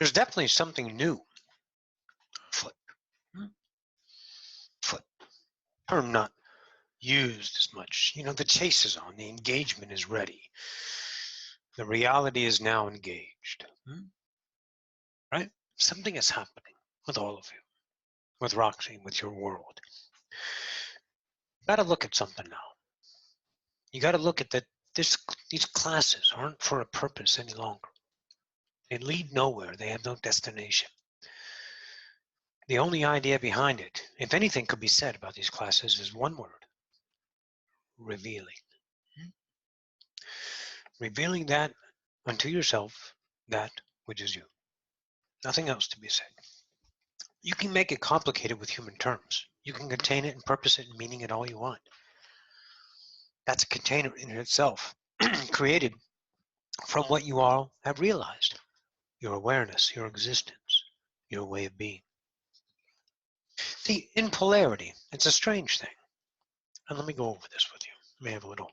There's definitely something new. Foot. Foot. Term not used as much. You know, the chase is on. The engagement is ready. The reality is now engaged. Right? Something is happening with all of you. With Roxanne, with your world. You got to look at something now. You got to look at that. These classes aren't for a purpose any longer. They lead nowhere. They have no destination. The only idea behind it, if anything could be said about these classes, is one word: revealing. Revealing that unto yourself, that which is you. Nothing else to be said. You can make it complicated with human terms. You can contain it and purpose it and meaning it all you want. That's a container in itself, created from what you all have realized. Your awareness, your existence, your way of being. See, in polarity, it's a strange thing. And let me go over this with you. Let me have a little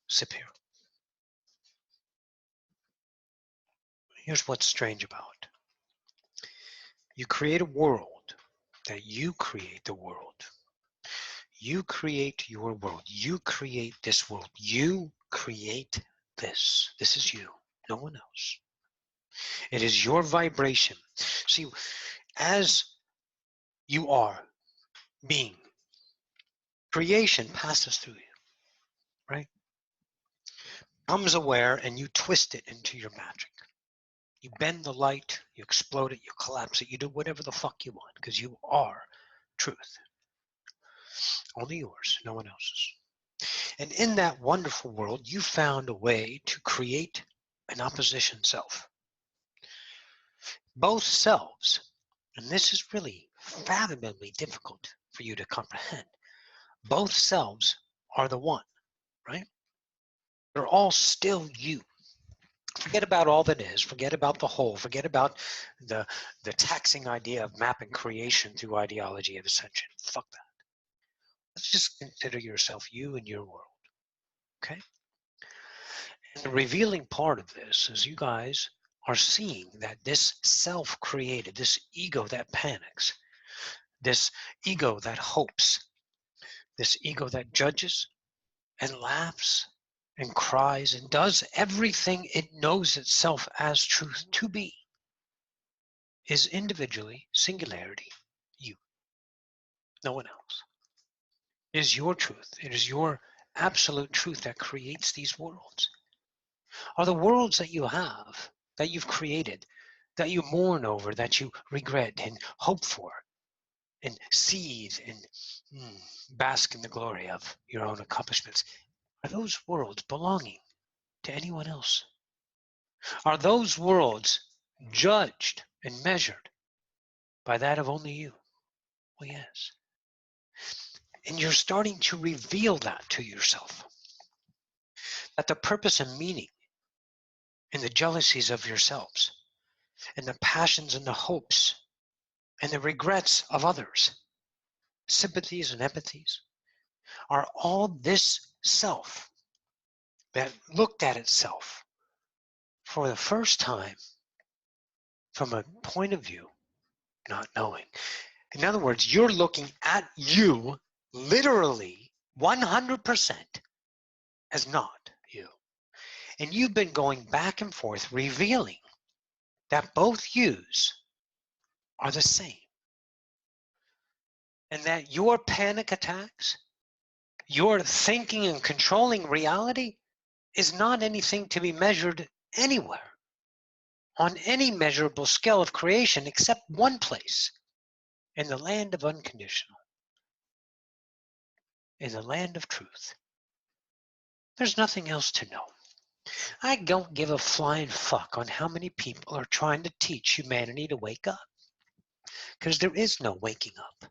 sip here. Here's what's strange about it. You create a world that you create the world. You create your world. You create this world. You create this. This is you, no one else. It is your vibration. See, as you are being, creation passes through you, right? Becomes aware and you twist it into your magic. You bend the light, you explode it, you collapse it, you do whatever the fuck you want because you are truth. Only yours, no one else's. And in that wonderful world, you found a way to create an opposition self. Both selves, and this is really fathomably difficult for you to comprehend, both selves are the one, right? They're all still you. Forget about all that is, forget about the whole, forget about the taxing idea of mapping creation through ideology of ascension. Fuck that. Let's just consider yourself you and your world, okay? And the revealing part of this is you guys are seeing that this self-created, this ego that panics, this ego that hopes, this ego that judges and laughs and cries and does everything it knows itself as truth to be, is individually, singularity, you, no one else. It is your truth. It is your absolute truth that creates these worlds. Are the worlds that you have, that you've created, that you mourn over, that you regret and hope for, and seize and bask in the glory of your own accomplishments, are those worlds belonging to anyone else? Are those worlds judged and measured by that of only you? Well, yes. And you're starting to reveal that to yourself. That the purpose and meaning and the jealousies of yourselves and the passions and the hopes and the regrets of others, sympathies and empathies, are all this self that looked at itself for the first time from a point of view not knowing. In other words, you're looking at you literally 100% as not you. And you've been going back and forth revealing that both yous are the same. And that your panic attacks, your thinking and controlling reality is not anything to be measured anywhere on any measurable scale of creation except one place, in the land of unconditional, in the land of truth. There's nothing else to know. I don't give a flying fuck on how many people are trying to teach humanity to wake up, because there is no waking up.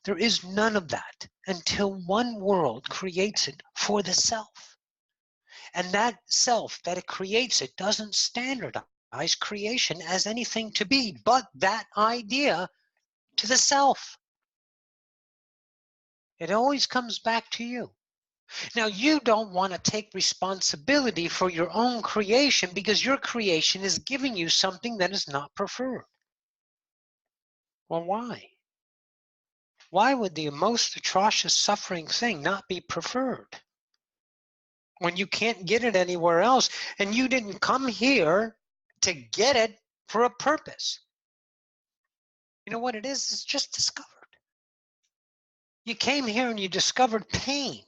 There is none of that until one world creates it for the self. And that self that it creates, it doesn't standardize creation as anything to be but that idea to the self. It always comes back to you. Now, you don't want to take responsibility for your own creation because your creation is giving you something that is not preferred. Well, why? Why would the most atrocious suffering thing not be preferred when you can't get it anywhere else and you didn't come here to get it for a purpose? You know what it is? It's just discovered. You came here and you discovered pain.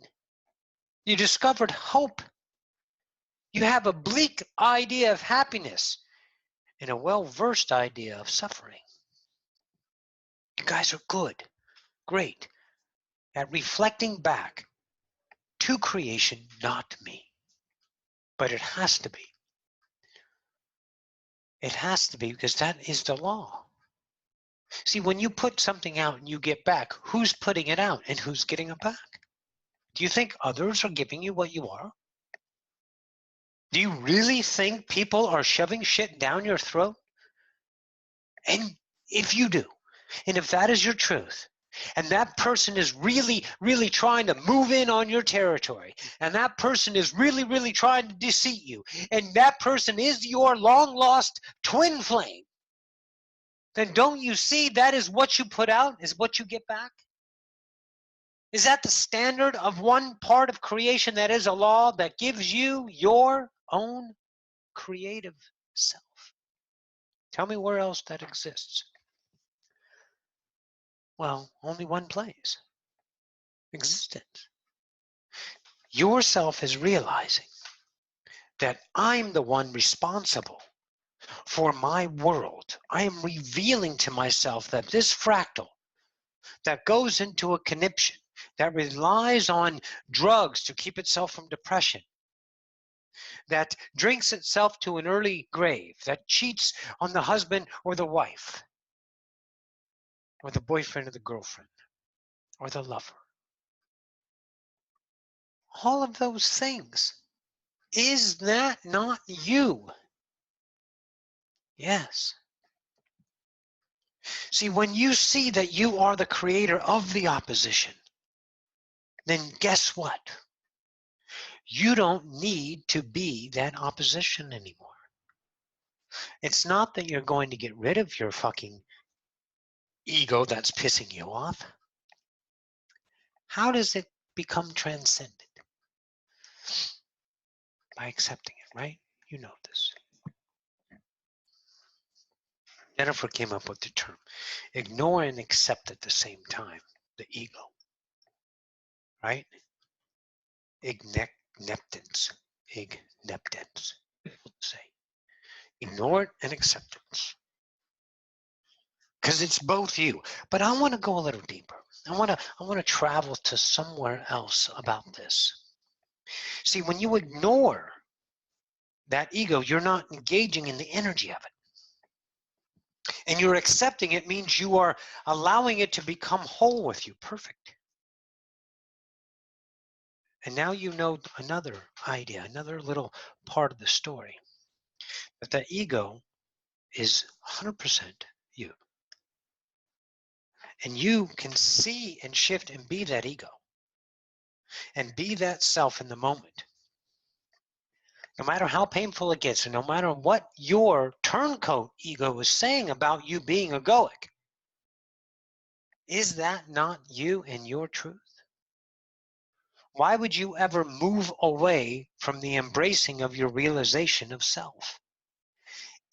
You discovered hope. You have a bleak idea of happiness and a well-versed idea of suffering. You guys are good, great, at reflecting back to creation, not me. But it has to be. It has to be because that is the law. See, when you put something out and you get back, who's putting it out and who's getting it back? Do you think others are giving you what you are? Do you really think people are shoving shit down your throat? And if you do, and if that is your truth, and that person is really, really trying to move in on your territory, and that person is really, really trying to deceive you, and that person is your long-lost twin flame, then don't you see that is what you put out, is what you get back? Is that the standard of one part of creation that is a law that gives you your own creative self? Tell me where else that exists. Well, only one place. Existence. Yourself is realizing that I'm the one responsible for my world. I am revealing to myself that this fractal that goes into a conniption, that relies on drugs to keep itself from depression, that drinks itself to an early grave, that cheats on the husband or the wife, or the boyfriend or the girlfriend, or the lover. All of those things. Is that not you? Yes. See, when you see that you are the creator of the opposition, then guess what? You don't need to be that opposition anymore. It's not that you're going to get rid of your fucking ego that's pissing you off. How does it become transcendent? By accepting it, right? You know this. Jennifer came up with the term ignore and accept at the same time, the ego, right? Igneptence, say. Ignore it and acceptance. Because it's both you. But I want to go a little deeper. I want to travel to somewhere else about this. See, when you ignore that ego, you're not engaging in the energy of it. And you're accepting it means you are allowing it to become whole with you, perfect. And now you know another idea, another little part of the story, that the ego is 100% you. And you can see and shift and be that ego and be that self in the moment. No matter how painful it gets and no matter what your turncoat ego is saying about you being egoic, is that not you and your truth? Why would you ever move away from the embracing of your realization of self?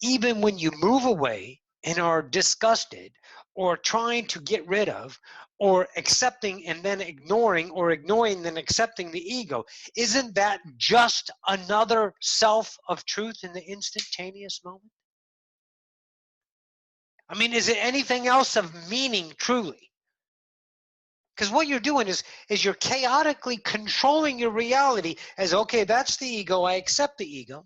Even when you move away and are disgusted or trying to get rid of or accepting and then ignoring or ignoring then accepting the ego, isn't that just another self of truth in the instantaneous moment? I mean, is it anything else of meaning truly? Because what you're doing is you're chaotically controlling your reality as, okay, that's the ego, I accept the ego.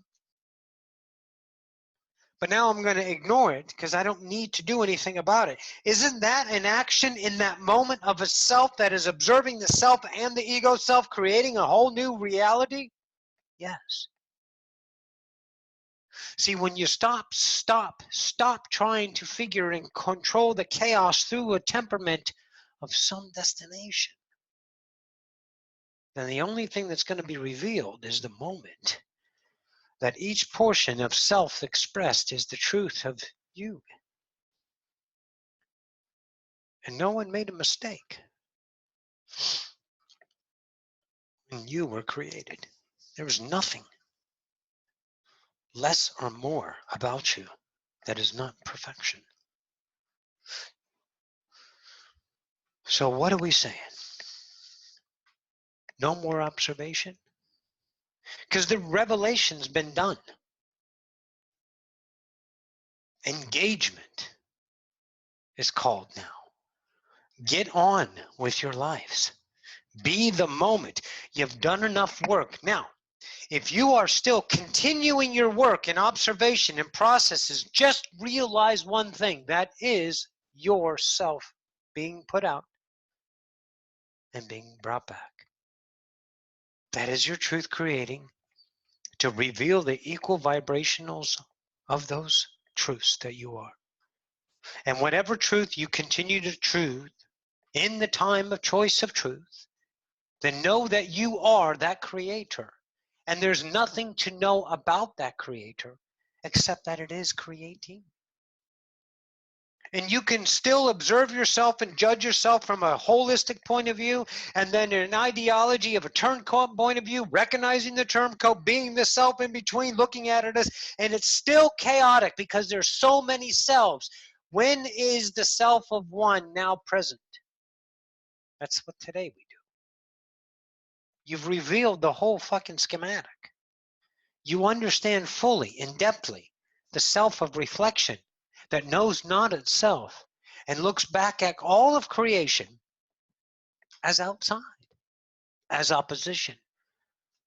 But now I'm going to ignore it because I don't need to do anything about it. Isn't that an action in that moment of a self that is observing the self and the ego self, creating a whole new reality? Yes. See, when you stop trying to figure and control the chaos through a temperament of some destination, And the only thing that's going to be revealed is the moment that each portion of self expressed is the truth of you. And no one made a mistake when you were created. There was nothing less or more about you that is not perfection. So what are we saying? No more observation? Because the revelation's been done. Engagement is called now. Get on with your lives. Be the moment. You've done enough work. Now, if you are still continuing your work in observation and processes, just realize one thing. That is yourself being put out and being brought back. That is your truth creating to reveal the equal vibrationals of those truths that you are. And whatever truth you continue to truth in the time of choice of truth, then know that you are that creator. And there's nothing to know about that creator except that it is creating. And you can still observe yourself and judge yourself from a holistic point of view, and then in an ideology of a turncoat point of view, recognizing the turncoat, being the self in between, looking at it as, and it's still chaotic because there's so many selves. When is the self of one now present? That's what today we do. You've revealed the whole fucking schematic. You understand fully and depthly the self of reflection that knows not itself and looks back at all of creation as outside, as opposition,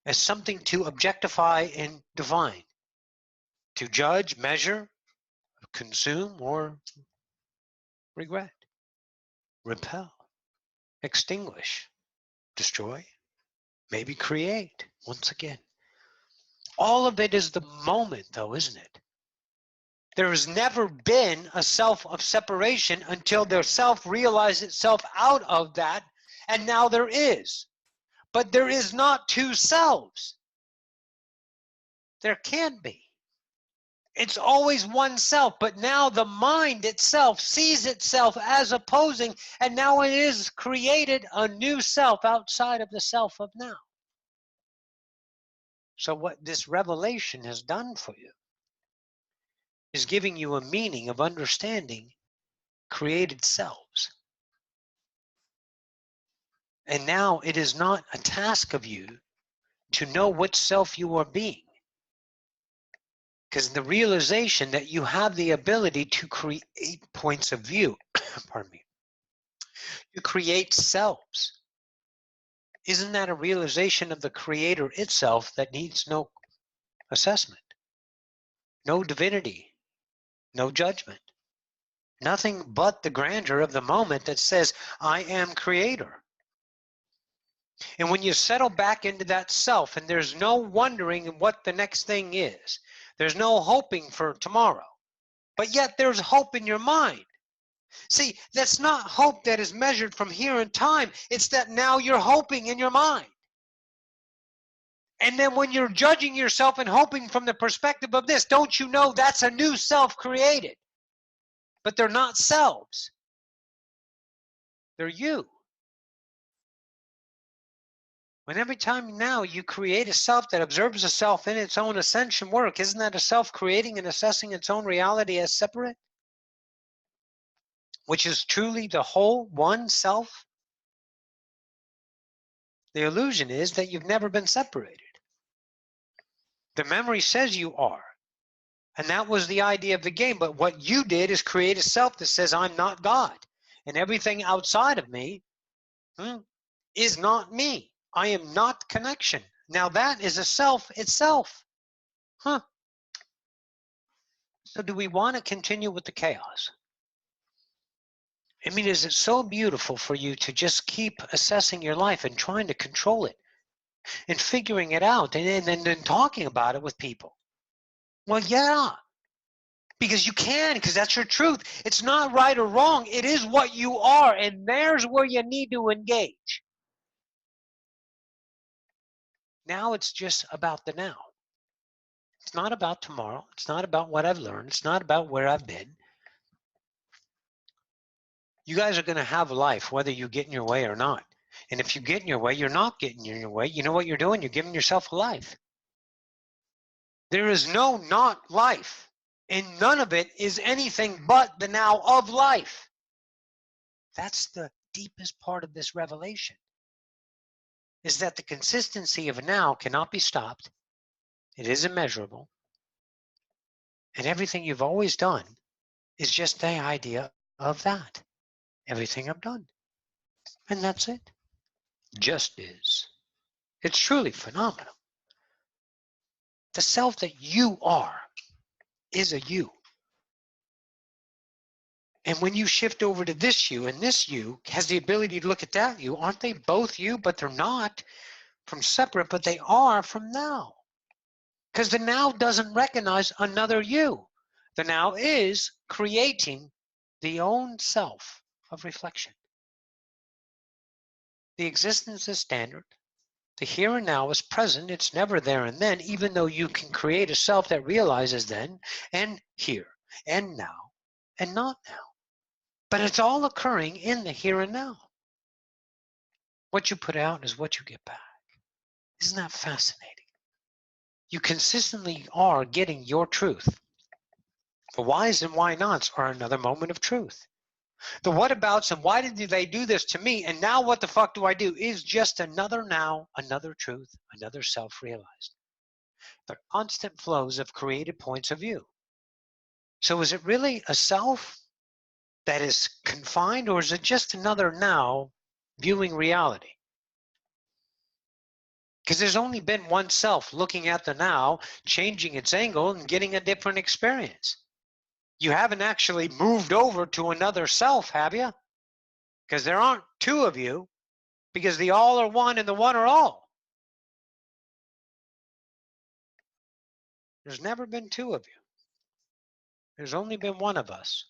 as something to objectify and divine, to judge, measure, consume, or regret, repel, extinguish, destroy, maybe create once again. All of it is the moment, though, isn't it? There has never been a self of separation until their self realized itself out of that, and now there is. But there is not two selves. There can be. It's always one self, but now the mind itself sees itself as opposing, and now it is created a new self outside of the self of now. So what this revelation has done for you is giving you a meaning of understanding created selves. And now it is not a task of you to know what self you are being. Because the realization that you have the ability to create points of view, pardon me, you create selves. Isn't that a realization of the creator itself that needs no assessment, no divinity, no judgment, nothing but the grandeur of the moment that says, I am creator. And when you settle back into that self and there's no wondering what the next thing is, there's no hoping for tomorrow, but yet there's hope in your mind. See, that's not hope that is measured from here in time. It's that now you're hoping in your mind. And then when you're judging yourself and hoping from the perspective of this, don't you know that's a new self created? But they're not selves. They're you. When every time now you create a self that observes a self in its own ascension work, isn't that a self creating and assessing its own reality as separate? Which is truly the whole one self? The illusion is that you've never been separated. The memory says you are. And that was the idea of the game. But what you did is create a self that says, I'm not God. And everything outside of me is not me. I am not connection. Now that is a self itself. So do we want to continue with the chaos? I mean, is it so beautiful for you to just keep assessing your life and trying to control it and figuring it out and then talking about it with people? Well, yeah, because you can, because that's your truth. It's not right or wrong. It is what you are, and there's where you need to engage. Now it's just about the now. It's not about tomorrow. It's not about what I've learned. It's not about where I've been. You guys are going to have a life whether you get in your way or not. And if you get in your way, you're not getting in your way. You know what you're doing? You're giving yourself a life. There is no not life. And none of it is anything but the now of life. That's the deepest part of this revelation, is that the consistency of now cannot be stopped. It is immeasurable. And everything you've always done is just the idea of that. Everything I've done. And that's it. Just is. It's truly phenomenal. The self that you are is a you. And when you shift over to this you, and this you has the ability to look at that you, aren't they both you? But they're not from separate, but they are from now. Because the now doesn't recognize another you. The now is creating the own self of reflection. The existence is standard. The here and now is present. It's never there and then, even though you can create a self that realizes then and here and now and not now. But it's all occurring in the here and now. What you put out is what you get back. Isn't that fascinating? You consistently are getting your truth. The whys and why nots are another moment of truth. The whatabouts and why did they do this to me and now what the fuck do I do is just another now, another truth, another self-realized. The constant flows of created points of view. So is it really a self that is confined, or is it just another now viewing reality? Because there's only been one self looking at the now, changing its angle and getting a different experience. You haven't actually moved over to another self, have you? Because there aren't two of you, because the all are one and the one are all. There's never been two of you. There's only been one of us.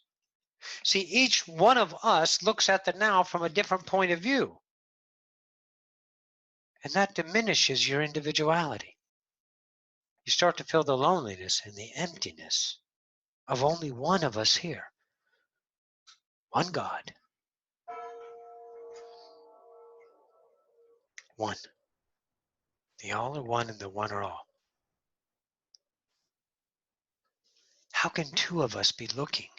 See, each one of us looks at the now from a different point of view. And that diminishes your individuality. You start to feel the loneliness and the emptiness of only one of us here. One God. One. The all are one and the one are all. How can two of us be looking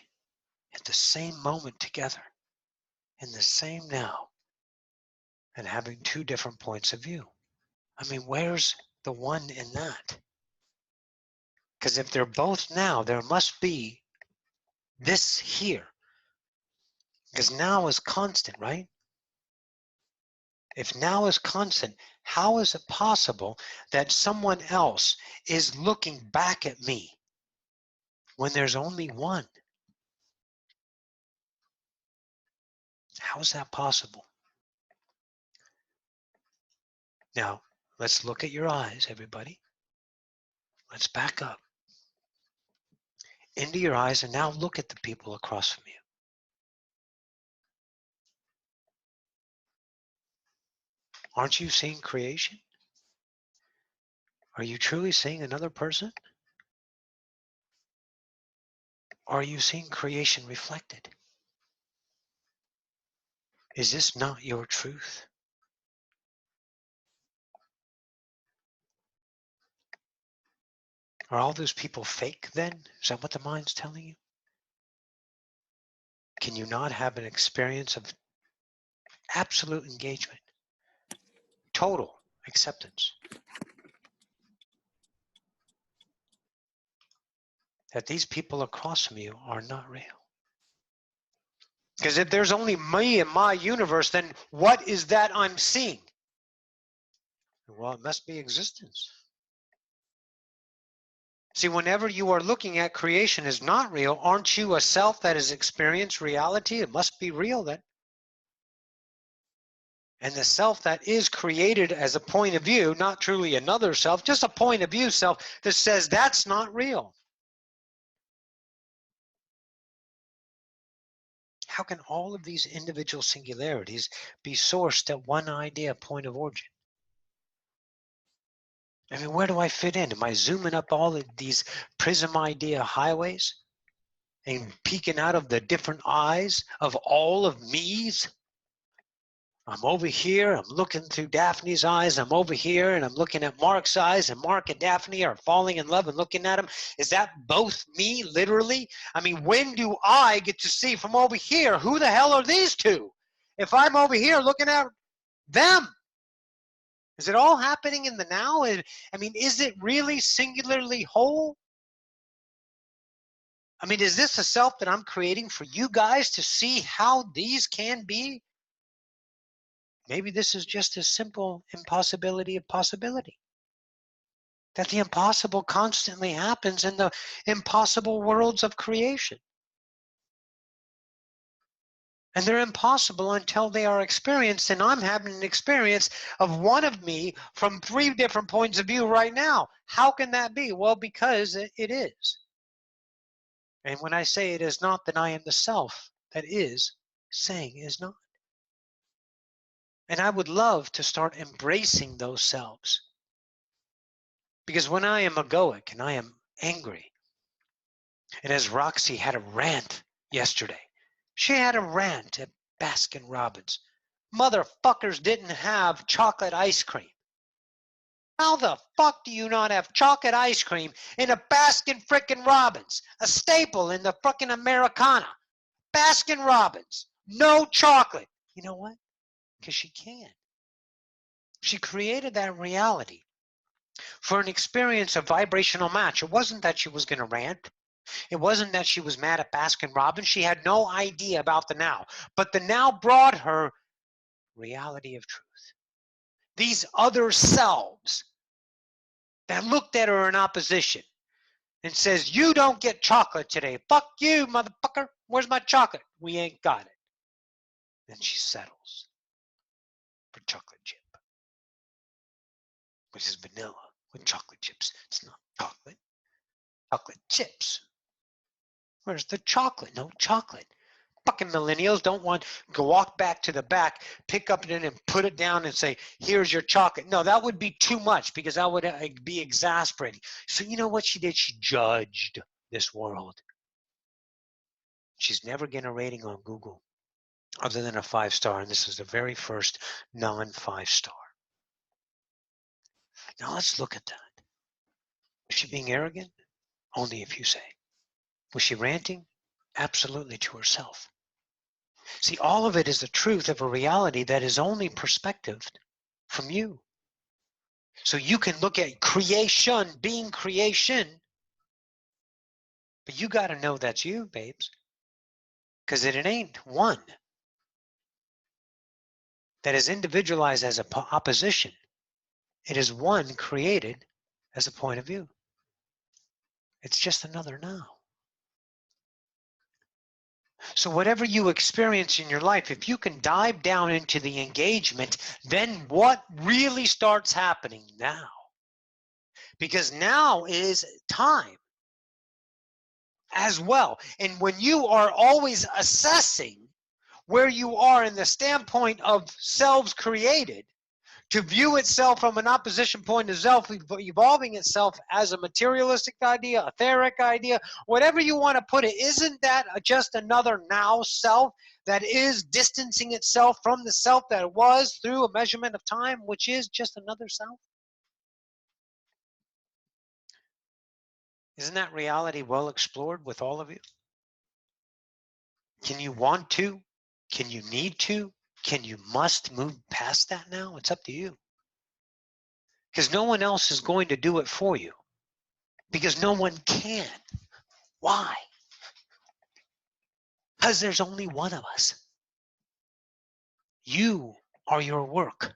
at the same moment together in the same now and having two different points of view? I mean, where's the one in that? Because if they're both now, there must be this here. Because now is constant, right? If now is constant, how is it possible that someone else is looking back at me when there's only one? How is that possible? Now, let's look at your eyes, everybody. Let's back up into your eyes and now look at the people across from you. Aren't you seeing creation? Are you truly seeing another person? Or are you seeing creation reflected? Is this not your truth? Are all those people fake then? Is that what the mind's telling you? Can you not have an experience of absolute engagement, total acceptance that these people across from you are not real? Because if there's only me in my universe, then what is that I'm seeing? Well, it must be existence. See, whenever you are looking at creation as not real, aren't you a self that has experienced reality? It must be real then. And the self that is created as a point of view, not truly another self, just a point of view self that says that's not real. How can all of these individual singularities be sourced at one idea point of origin? I mean, where do I fit in? Am I zooming up all of these prism idea highways and peeking out of the different eyes of all of me's? I'm over here, I'm looking through Daphne's eyes, I'm over here, and I'm looking at Mark's eyes, and Mark and Daphne are falling in love and looking at him. Is that both me, literally? I mean, when do I get to see from over here, who the hell are these two? If I'm over here looking at them, is it all happening in the now? I mean, is it really singularly whole? I mean, is this a self that I'm creating for you guys to see how these can be? Maybe this is just a simple impossibility of possibility. That the impossible constantly happens in the impossible worlds of creation. And they're impossible until they are experienced, and I'm having an experience of one of me from 3 different points of view right now. How can that be? Well, because it is. And when I say it is not, then I am the self that is saying is not. And I would love to start embracing those selves. Because when I am egoic and I am angry, and as Roxy had a rant yesterday, she had a rant at Baskin Robbins. Motherfuckers didn't have chocolate ice cream. How the fuck do you not have chocolate ice cream in a Baskin frickin' Robbins? A staple in the frickin' Americana. Baskin Robbins. No chocolate. You know what? Because she can. She created that reality for an experience of vibrational match. It wasn't that she was going to rant. It wasn't that she was mad at Baskin Robbins. She had no idea about the now. But the now brought her reality of truth. These other selves that looked at her in opposition and says, you don't get chocolate today. Fuck you, motherfucker. Where's my chocolate? We ain't got it. Then she settles for chocolate chip, which is vanilla with chocolate chips. It's not chocolate. Chocolate chips. Where's the chocolate? No chocolate. Fucking millennials don't want to walk back to the back, pick up it and put it down and say, here's your chocolate. No, that would be too much because that would be exasperating. So you know what she did? She judged this world. She's never getting a rating on Google other than a 5-star, and this is the very first non-5-star. Now let's look at that. Was she being arrogant? Only if you say. Was she ranting? Absolutely, to herself. See, all of it is the truth of a reality that is only perspectived from you. So you can look at creation being creation, but you got to know that's you, babes. Because it ain't one that is individualized as an opposition. It is one created as a point of view. It's just another now. So whatever you experience in your life, if you can dive down into the engagement, then what really starts happening now? Because now is time as well. And when you are always assessing where you are in the standpoint of selves created, to view itself from an opposition point of self, evolving itself as a materialistic idea, etheric idea, whatever you want to put it, isn't that just another now self that is distancing itself from the self that it was through a measurement of time, which is just another self? Isn't that reality well explored with all of you? Can you want to? Can you need to? Can you must move past that now? It's up to you. Because no one else is going to do it for you. Because no one can. Why? Because there's only one of us. You are your work.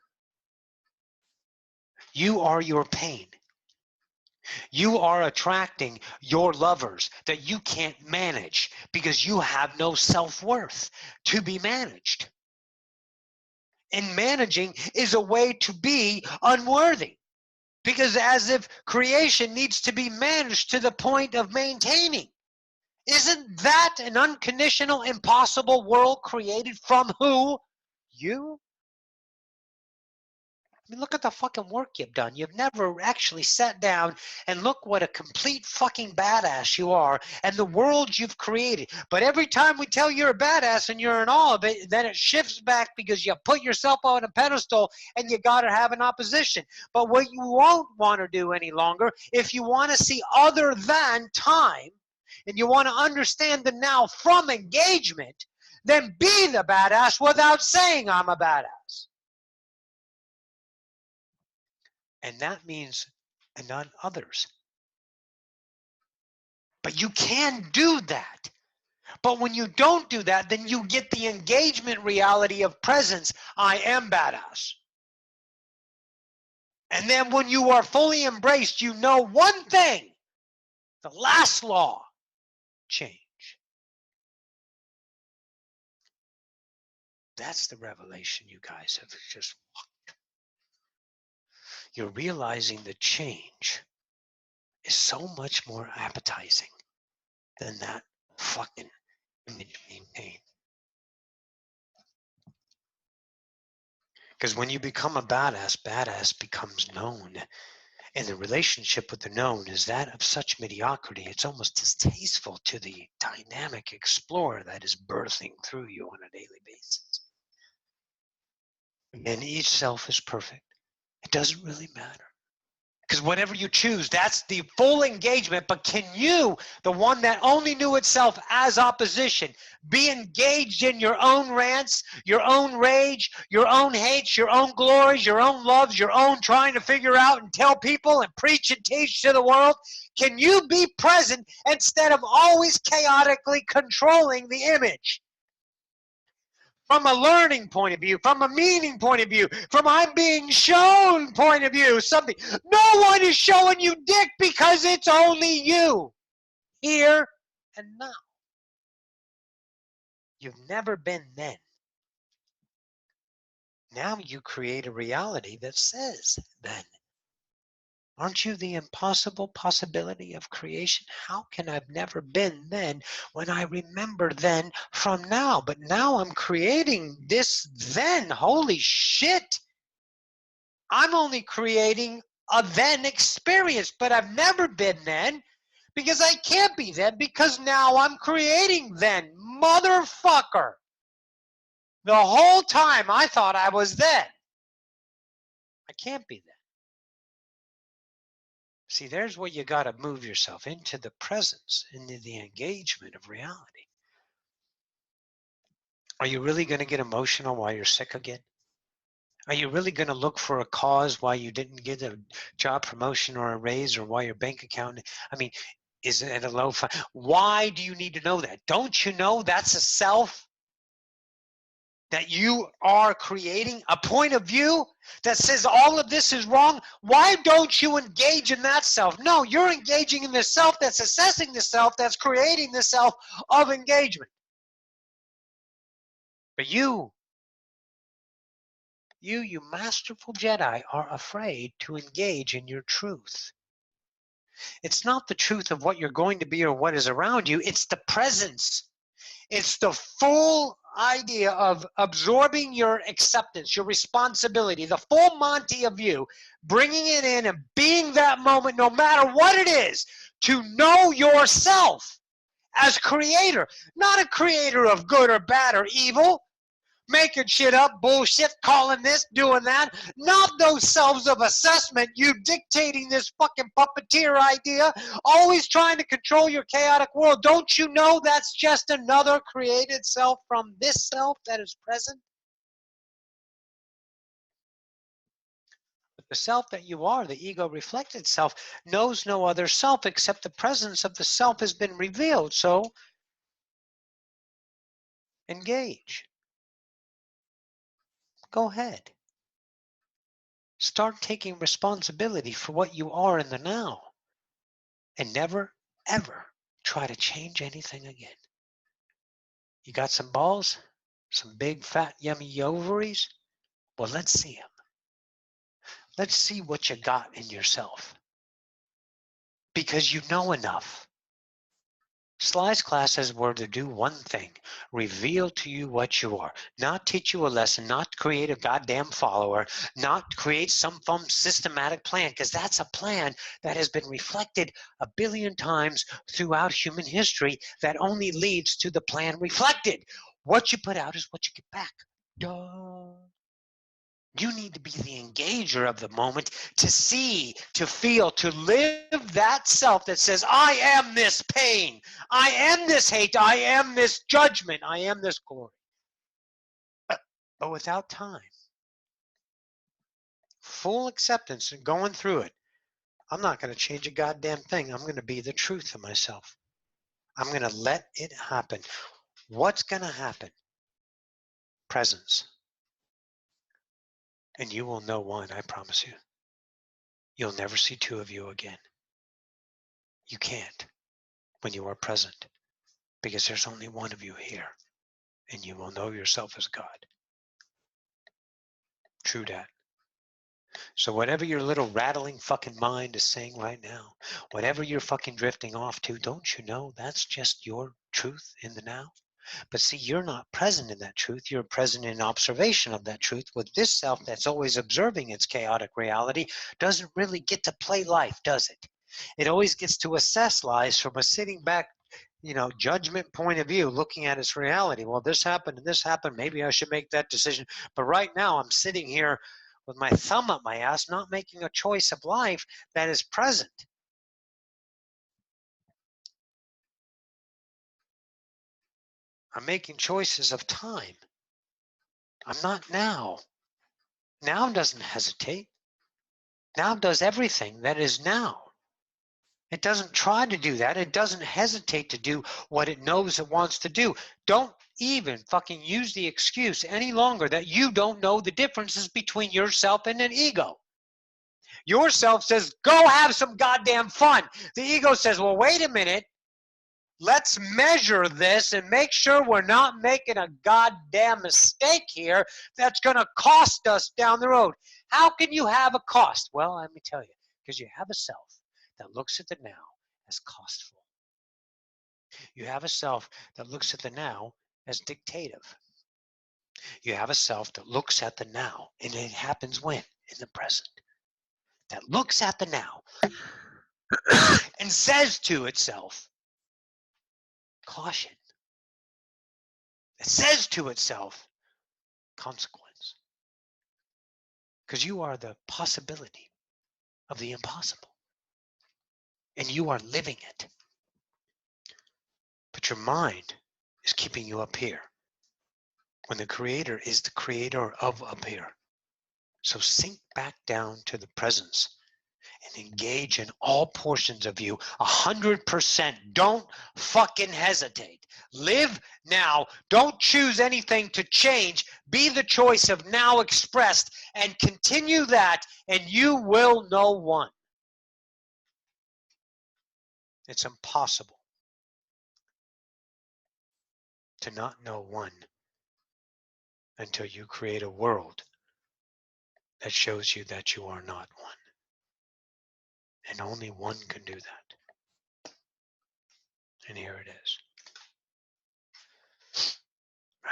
You are your pain. You are attracting your lovers that you can't manage because you have no self-worth to be managed. And managing is a way to be unworthy. Because as if creation needs to be managed to the point of maintaining. Isn't that an unconditional, impossible world created from who? You? I mean, look at the fucking work you've done. You've never actually sat down and look what a complete fucking badass you are and the world you've created. But every time we tell you're a badass and you're in awe of it, then it shifts back because you put yourself on a pedestal and you got to have an opposition. But what you won't want to do any longer, if you want to see other than time and you want to understand the now from engagement, then be the badass without saying I'm a badass. And that means none others. But you can do that. But when you don't do that, then you get the engagement reality of presence. I am badass. And then when you are fully embraced, you know one thing. The last law, change. That's the revelation you guys have just walked. You're realizing the change is so much more appetizing than that fucking image maintained. Because when you become a badass, badass becomes known. And the relationship with the known is that of such mediocrity, it's almost distasteful to the dynamic explorer that is birthing through you on a daily basis. And each self is perfect. It doesn't really matter. Because whatever you choose, that's the full engagement. But can you, the one that only knew itself as opposition, be engaged in your own rants, your own rage, your own hates, your own glories, your own loves, your own trying to figure out and tell people and preach and teach to the world? Can you be present instead of always chaotically controlling the image? From a learning point of view, from a meaning point of view, from I'm being shown point of view, something. No one is showing you dick because it's only you, here and now. You've never been then. Now you create a reality that says then. Aren't you the impossible possibility of creation? How can I've never been then when I remember then from now? But now I'm creating this then. Holy shit. I'm only creating a then experience, but I've never been then because I can't be then because now I'm creating then. Motherfucker. The whole time I thought I was then. I can't be then. See, there's where you got to move yourself into the presence, into the engagement of reality. Are you really going to get emotional while you're sick again? Are you really going to look for a cause why you didn't get a job promotion or a raise or why your bank account, I mean, is it at a low? Why do you need to know that? Don't you know that's a self? That you are creating a point of view that says all of this is wrong? Why don't you engage in that self? No, you're engaging in the self that's assessing the self that's creating the self of engagement. But you masterful Jedi, are afraid to engage in your truth. It's not the truth of what you're going to be or what is around you. It's the presence. It's the full idea of absorbing your acceptance, your responsibility, the full Monty of you, bringing it in and being that moment, no matter what it is, to know yourself as creator, not a creator of good or bad or evil, making shit up, bullshit, calling this, doing that. Not those selves of assessment, you dictating this fucking puppeteer idea, always trying to control your chaotic world. Don't you know that's just another created self from this self that is present? But the self that you are, the ego reflected self, knows no other self except the presence of the self has been revealed. So engage. Go ahead. Start taking responsibility for what you are in the now. And never, ever try to change anything again. You got some balls? Some big, fat, yummy ovaries? Well, let's see them. Let's see what you got in yourself. Because you know enough. Sly's classes were to do one thing, reveal to you what you are, not teach you a lesson, not create a goddamn follower, not create some systematic plan, because that's a plan that has been reflected a billion times throughout human history that only leads to the plan reflected. What you put out is what you get back. Duh. You need to be the engager of the moment to see, to feel, to live that self that says, I am this pain, I am this hate, I am this judgment, I am this glory. But without time, full acceptance and going through it, I'm not going to change a goddamn thing. I'm going to be the truth of myself. I'm going to let it happen. What's going to happen? Presence. And you will know one, I promise you. You'll never see two of you again. You can't when you are present, because there's only one of you here, and you will know yourself as God. True that. So whatever your little rattling fucking mind is saying right now, whatever you're fucking drifting off to, don't you know that's just your truth in the now? But see, you're not present in that truth. You're present in observation of that truth. With this self that's always observing its chaotic reality doesn't really get to play life, does it? It always gets to assess life from a sitting back, judgment point of view, looking at its reality. Well, this happened and this happened. Maybe I should make that decision. But right now I'm sitting here with my thumb up my ass, not making a choice of life that is present. I'm making choices of time. I'm not now. Now doesn't hesitate. Now does everything that is now. It doesn't try to do that. It doesn't hesitate to do what it knows it wants to do. Don't even fucking use the excuse any longer that you don't know the differences between yourself and an ego. Yourself says, go have some goddamn fun. The ego says, well, wait a minute. Let's measure this and make sure we're not making a goddamn mistake here that's going to cost us down the road. How can you have a cost? Well, let me tell you, because you have a self that looks at the now as costful. You have a self that looks at the now as dictative. You have a self that looks at the now, and it happens when? In the present. That looks at the now and says to itself, caution. It says to itself, consequence. Because you are the possibility of the impossible. And you are living it. But your mind is keeping you up here, when the creator is the creator of up here. So sink back down to the presence and engage in all portions of you 100%. Don't fucking hesitate. Live now. Don't choose anything to change. Be the choice of now expressed and continue that, and you will know one. It's impossible to not know one until you create a world that shows you that you are not one. And only one can do that. And here it is.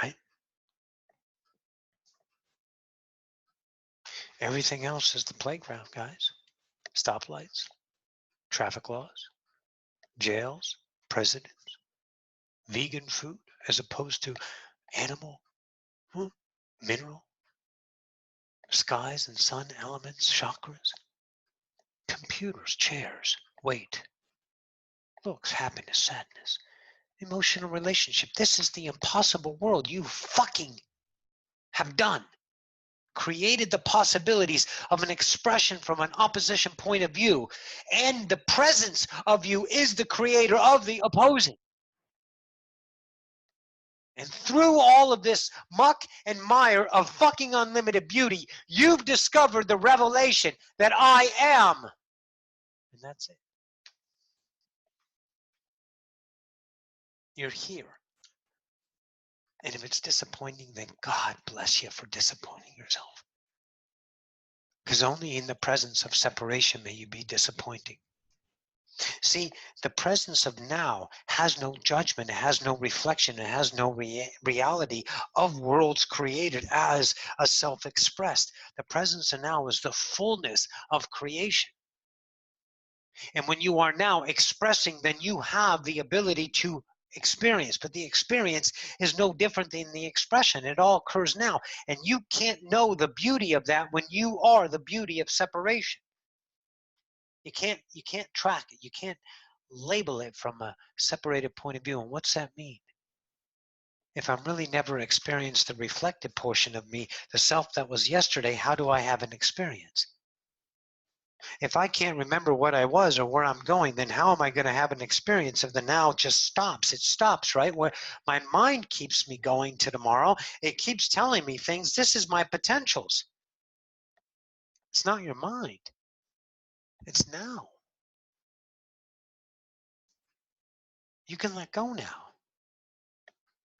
Right? Everything else is the playground, guys. Stoplights, traffic laws, jails, presidents, vegan food as opposed to animal, mineral, skies and sun elements, chakras, computers, chairs, weight, looks, happiness, sadness, emotional relationship. This is the impossible world you fucking have done. Created the possibilities of an expression from an opposition point of view, and the presence of you is the creator of the opposing. And through all of this muck and mire of fucking unlimited beauty, you've discovered the revelation that I am. And that's it. You're here. And if it's disappointing, then God bless you for disappointing yourself. Because only in the presence of separation may you be disappointing. See, the presence of now has no judgment, it has no reflection, it has no reality of worlds created as a self-expressed. The presence of now is the fullness of creation. And when you are now expressing, then you have the ability to experience. But the experience is no different than the expression. It all occurs now. And you can't know the beauty of that when you are the beauty of separation. You can't track it. You can't label it from a separated point of view. And what's that mean? If I'm really never experienced the reflected portion of me, the self that was yesterday, how do I have an experience? If I can't remember what I was or where I'm going, then how am I going to have an experience if the now just stops? It stops, right? Where my mind keeps me going to tomorrow. It keeps telling me things. This is my potentials. It's not your mind. It's now. You can let go now.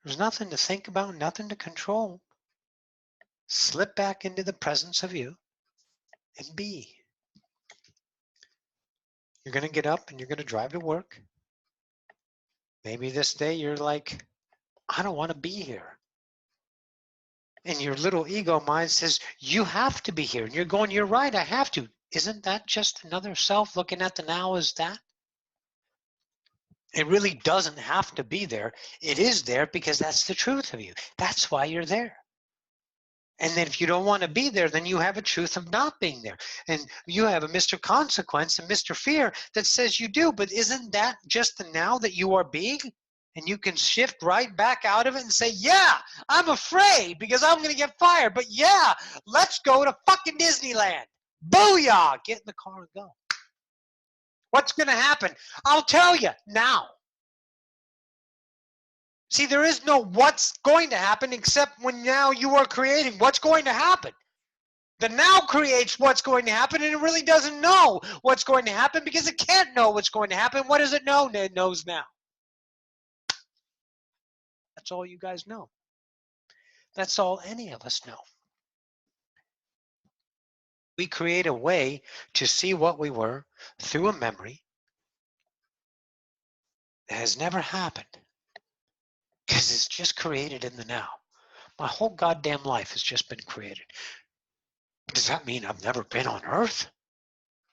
There's nothing to think about, nothing to control. Slip back into the presence of you and be. You're going to get up and you're going to drive to work. Maybe this day you're like, I don't want to be here. And your little ego mind says, you have to be here. And you're going, you're right, I have to. Isn't that just another self looking at the now as that? It really doesn't have to be there. It is there because that's the truth of you. That's why you're there. And then if you don't want to be there, then you have a truth of not being there. And you have a Mr. Consequence and Mr. Fear that says you do. But isn't that just the now that you are being? And you can shift right back out of it and say, yeah, I'm afraid because I'm going to get fired. But yeah, let's go to fucking Disneyland. Booyah! Get in the car and go. What's going to happen? I'll tell you now. See, there is no what's going to happen except when now you are creating what's going to happen. The now creates what's going to happen, and it really doesn't know what's going to happen because it can't know what's going to happen. What does it know? It knows now. That's all you guys know. That's all any of us know. We create a way to see what we were through a memory that has never happened because it's just created in the now. My whole goddamn life has just been created. Does that mean I've never been on Earth?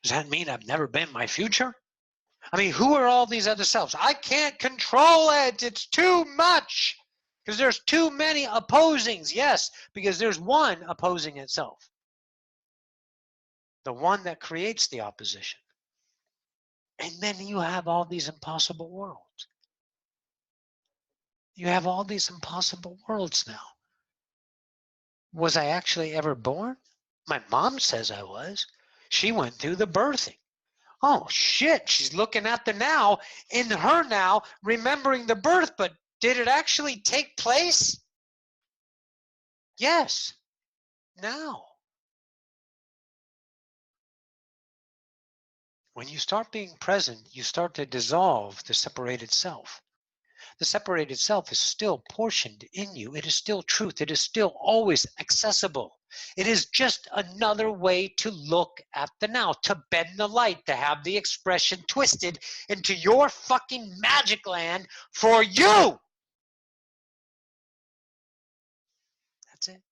Does that mean I've never been my future? I mean, who are all these other selves? I can't control it. It's too much. Because there's too many opposings. Yes, because there's one opposing itself. The one that creates the opposition. And then you have all these impossible worlds. You have all these impossible worlds now. Was I actually ever born? My mom says I was. She went through the birthing. Oh shit, she's looking at the now, in her now, remembering the birth, but did it actually take place? Yes, now. When you start being present, you start to dissolve the separated self. The separated self is still portioned in you. It is still truth. It is still always accessible. It is just another way to look at the now, to bend the light, to have the expression twisted into your fucking magic land for you. That's it.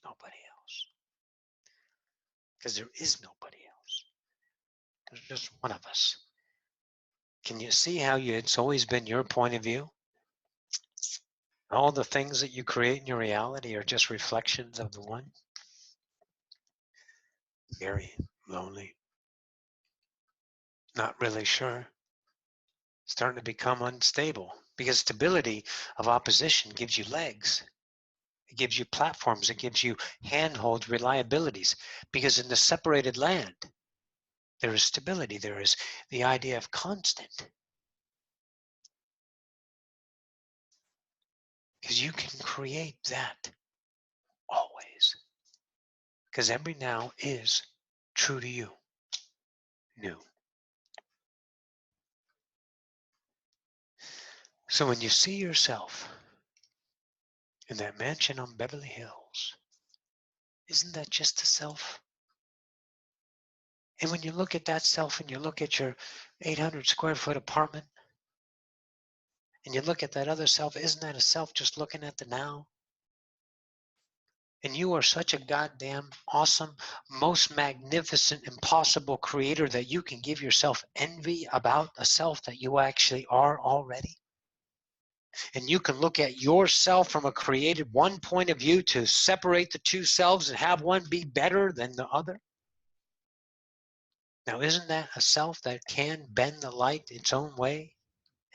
Nobody else. Because there is nobody else. There's just one of us. Can you see how it's always been your point of view? All the things that you create in your reality are just reflections of the one. Very lonely. Not really sure. Starting to become unstable because stability of opposition gives you legs. It gives you platforms. It gives you handhold reliabilities because in the separated land, there is stability. There is the idea of constant. Because you can create that always. Because every now is true to you. New. So when you see yourself in that mansion on Beverly Hills, isn't that just a self? And when you look at that self and you look at your 800 square foot apartment and you look at that other self, isn't that a self just looking at the now? And you are such a goddamn awesome, most magnificent, impossible creator that you can give yourself envy about a self that you actually are already. And you can look at yourself from a created one point of view to separate the two selves and have one be better than the other. Now, isn't that a self that can bend the light its own way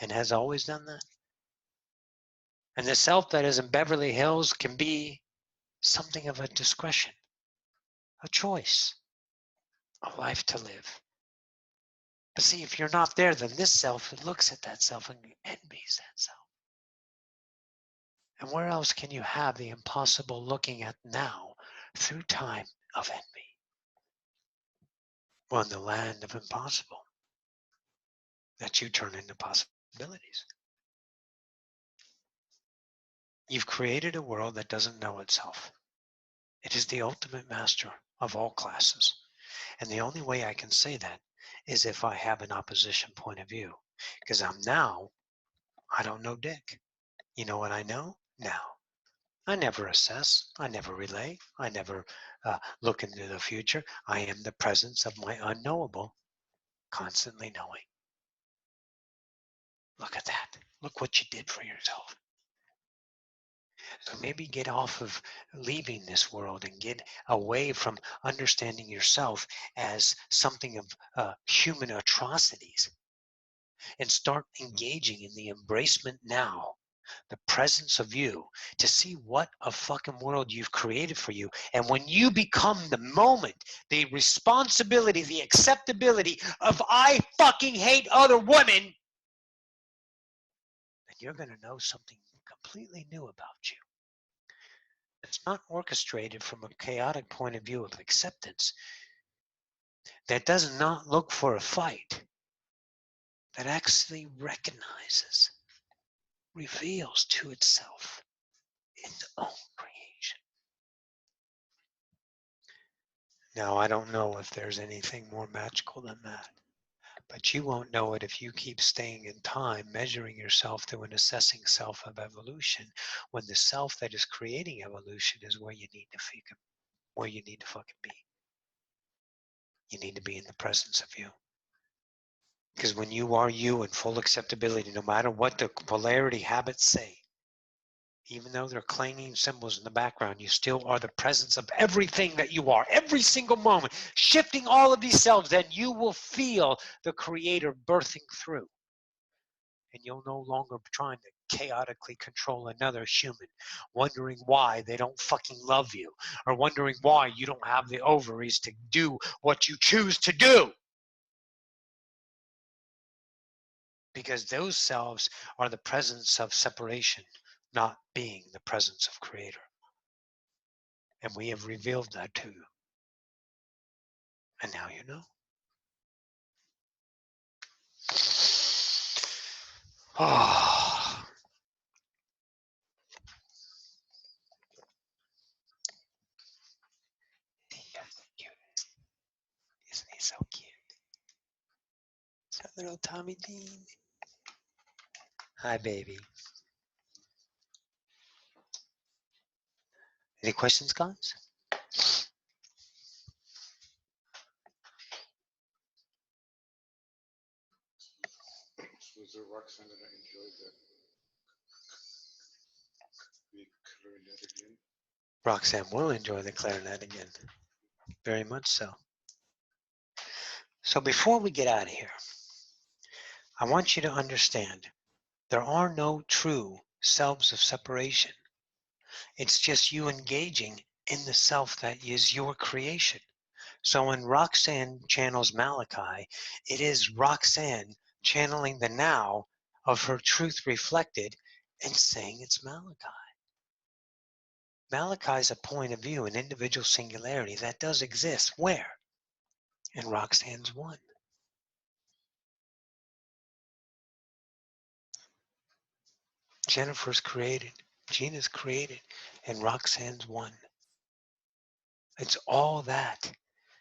and has always done that? And the self that is in Beverly Hills can be something of a discretion, a choice, a life to live. But see, if you're not there, then this self looks at that self and envies that self. And where else can you have the impossible looking at now through time of envy? Well, in the land of impossible, that you turn into possibilities. You've created a world that doesn't know itself. It is the ultimate master of all classes. And the only way I can say that is if I have an opposition point of view. Because I don't know dick. You know what I know? Now. I never assess. I never relay. I never look into the future. I am the presence of my unknowable, constantly knowing. Look at that. Look what you did for yourself. So maybe get off of leaving this world and get away from understanding yourself as something of human atrocities and start engaging in the embracement now, the presence of you, to see what a fucking world you've created for you. And when you become the moment, the responsibility, the acceptability of I fucking hate other women, then you're going to know something completely new about you. It's not orchestrated from a chaotic point of view of acceptance that does not look for a fight, that actually recognizes, reveals to itself its own creation. Now, I don't know if there's anything more magical than that, but you won't know it if you keep staying in time, measuring yourself through an assessing self of evolution, when the self that is creating evolution is where you need to fucking be. You need to be in the presence of you. Because when you are you in full acceptability, no matter what the polarity habits say, even though they're clanging cymbals in the background, you still are the presence of everything that you are, every single moment, shifting all of these selves, then you will feel the Creator birthing through. And you'll no longer be trying to chaotically control another human, wondering why they don't fucking love you, or wondering why you don't have the ovaries to do what you choose to do. Because those selves are the presence of separation, not being the presence of Creator. And we have revealed that to you. And now you know. Oh. Isn't he so cute? That little Tommy Dean. Hi, baby. Any questions, guys? Was there Roxanne that I enjoyed the clarinet again? Roxanne will enjoy the clarinet again. Very much so. So before we get out of here, I want you to understand there are no true selves of separation. It's just you engaging in the self that is your creation. So when Roxanne channels Malachi, it is Roxanne channeling the now of her truth reflected and saying it's Malachi. Malachi is a point of view, an individual singularity that does exist. Where? In Roxanne's one. Jennifer's created, Gina's created, and Roxanne's one. It's all that.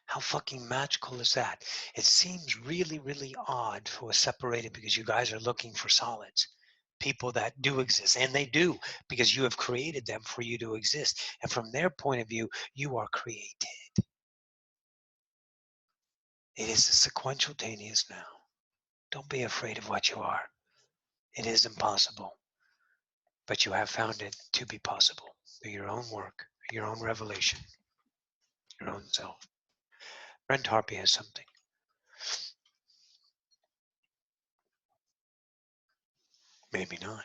How fucking magical is that? It seems really, really odd for us separated because you guys are looking for solids. People that do exist, and they do, because you have created them for you to exist. And from their point of view, you are created. It is a sequentialtaneous now. Don't be afraid of what you are. It is impossible, but you have found it to be possible through your own work, your own revelation, your own self. Brent Harpy has something. Maybe not.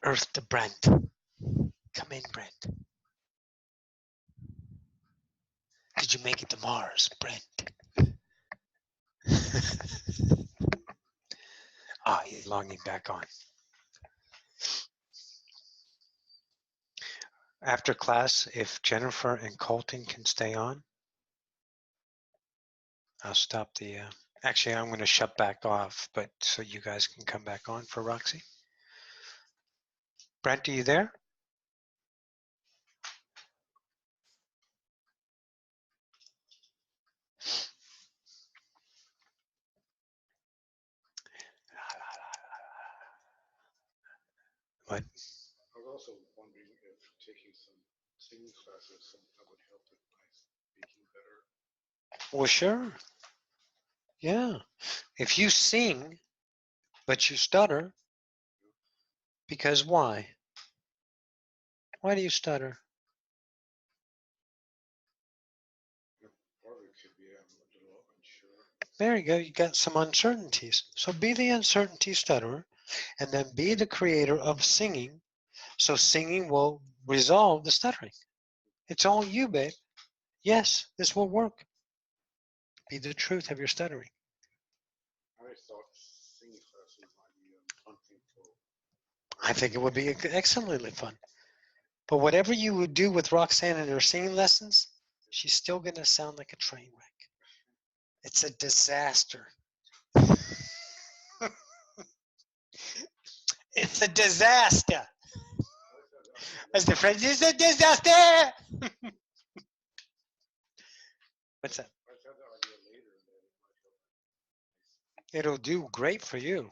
Earth to Brent. Come in, Brent. Did you make it to Mars, Brent? He's logging back on. After class, if Jennifer and Colton can stay on, I'll stop the, actually I'm going to shut back off, but so you guys can come back on for Roxy. Brent, are you there? What? I was also wondering if taking some singing classes that would help with my speaking better. Well, sure. Yeah. If you sing, but you stutter, because why? Why do you stutter? Part of it could be I'm a little unsure. There you go. You got some uncertainties. So be the uncertainty stutterer, and then be the creator of singing. So singing will resolve the stuttering. It's all you, babe. Yes, this will work. Be the truth of your stuttering. I thought singing classes might be a fun thing for. I think it would be excellently fun. But whatever you would do with Roxanne in her singing lessons, she's still going to sound like a train wreck. It's a disaster. It's a disaster. As the French, it's a disaster. What's that? I had the idea later that it might help. It'll do great for you.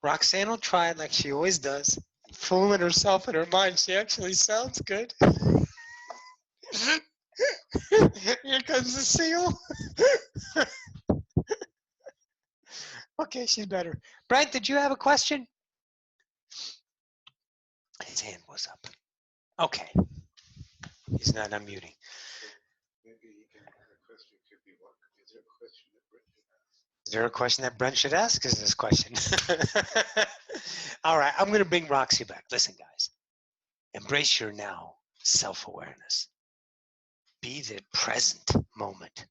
Roxanne will try it like she always does, fooling herself in her mind. She actually sounds good. Here comes the seal. Okay, she's better. Brent, did you have a question? His hand was up. Okay. He's not unmuting. Maybe he can. The question could be, what is there a question that Brent should ask? Is there a question that Brent should ask? Is this question? All right, I'm going to bring Roxy back. Listen, guys. Embrace your now self-awareness. Be the present moment.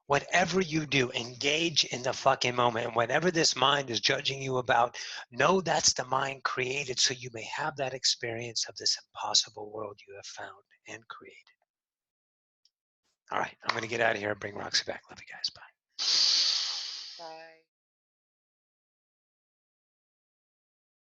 Whatever you do, engage in the fucking moment. And whatever this mind is judging you about, know that's the mind created so you may have that experience of this impossible world you have found and created. All right, I'm going to get out of here and bring Roxy back. Love you guys. Bye. Bye.